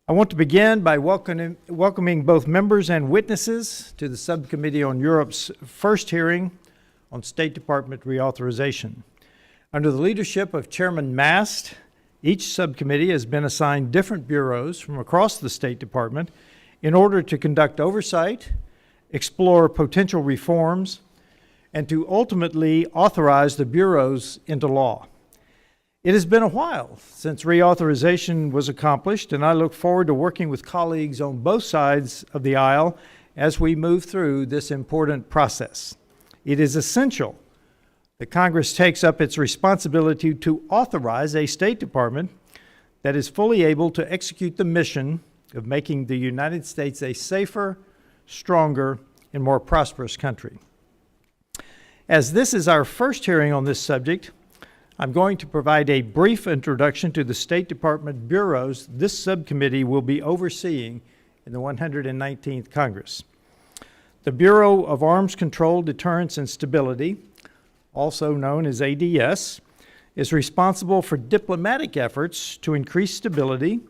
I want to begin by welcoming both members and witnesses to the Subcommittee on Europe's first hearing on State Department reauthorization. Under the leadership of Chairman Mast, each subcommittee has been assigned different bureaus from across the State Department in order to conduct oversight, explore potential reforms, and to ultimately authorize the bureaus into law. It has been a while since reauthorization was accomplished, and I look forward to working with colleagues on both sides of the aisle as we move through this important process. It is essential that Congress takes up its responsibility to authorize a State Department that is fully able to execute the mission of making the United States a safer, stronger, and more prosperous country. As this is our first hearing on this subject, I'm going to provide a brief introduction to the State Department bureaus this subcommittee will be overseeing in the 119th Congress. The Bureau of Arms Control, Deterrence, and Stability, also known as ADS, is responsible for diplomatic efforts to increase stability,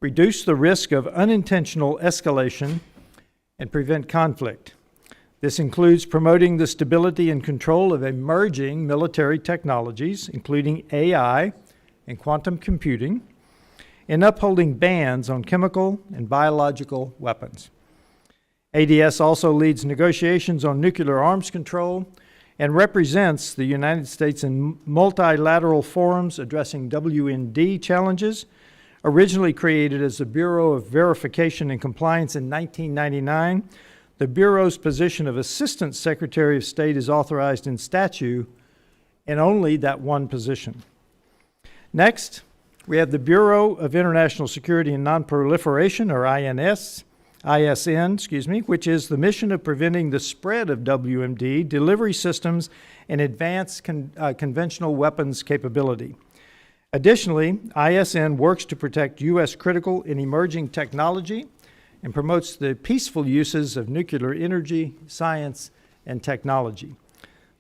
reduce the risk of unintentional escalation, and prevent conflict. This includes promoting the stability and control of emerging military technologies, including AI and quantum computing, and upholding bans on chemical and biological weapons. ADS also leads negotiations on nuclear arms control and represents the United States in multilateral forums addressing WMD challenges, originally created as the Bureau of Verification and Compliance in 1999. The Bureau's position of Assistant Secretary of State is authorized in statute, and only that one position. Next, we have the Bureau of International Security and Nonproliferation, or ISN, which is the mission of preventing the spread of WMD, delivery systems, and advanced conventional weapons capability. Additionally, ISN works to protect U.S. critical and emerging technology and promotes the peaceful uses of nuclear energy, science, and technology.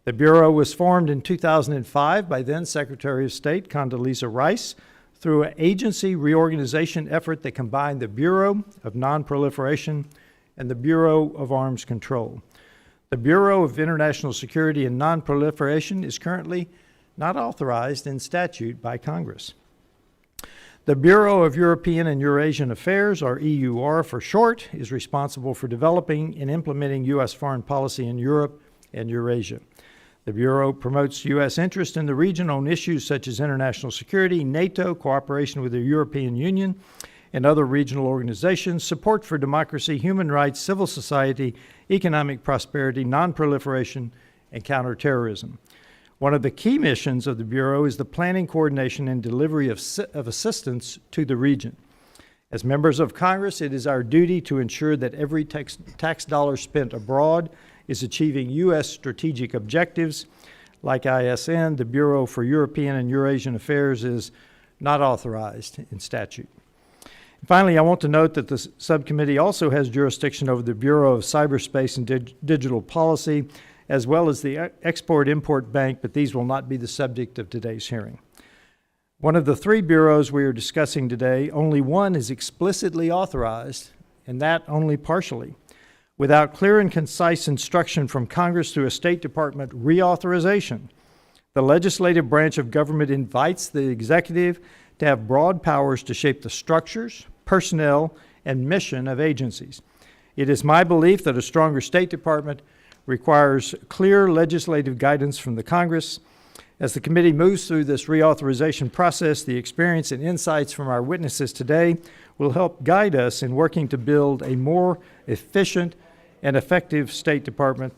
The Bureau was formed in 2005 by then Secretary of State Condoleezza Rice through an agency reorganization effort that combined the Bureau of Nonproliferation and the Bureau of Arms Control. The Bureau of International Security and Nonproliferation is currently not authorized in statute by Congress. The Bureau of European and Eurasian Affairs, or EUR for short, is responsible for developing and implementing U.S. foreign policy in Europe and Eurasia. The Bureau promotes U.S. interest in the region on issues such as international security, NATO, cooperation with the European Union and other regional organizations, support for democracy, human rights, civil society, economic prosperity, nonproliferation, and counterterrorism. One of the key missions of the Bureau is the planning, coordination, and delivery of assistance to the region. As members of Congress, it is our duty to ensure that every tax dollar spent abroad is achieving U.S. strategic objectives. Like ISN, the Bureau for European and Eurasian Affairs is not authorized in statute. And finally, I want to note that the subcommittee also has jurisdiction over the Bureau of Cyberspace and Digital Policy, as well as the Export-Import Bank, but these will not be the subject of today's hearing. One of the three bureaus we are discussing today, only one is explicitly authorized, and that only partially. Without clear and concise instruction from Congress through a State Department reauthorization, the legislative branch of government invites the executive to have broad powers to shape the structures, personnel, and mission of agencies. It is my belief that a stronger State Department requires clear legislative guidance from the Congress. As the committee moves through this reauthorization process, the experience and insights from our witnesses today will help guide us in working to build a more efficient and effective State Department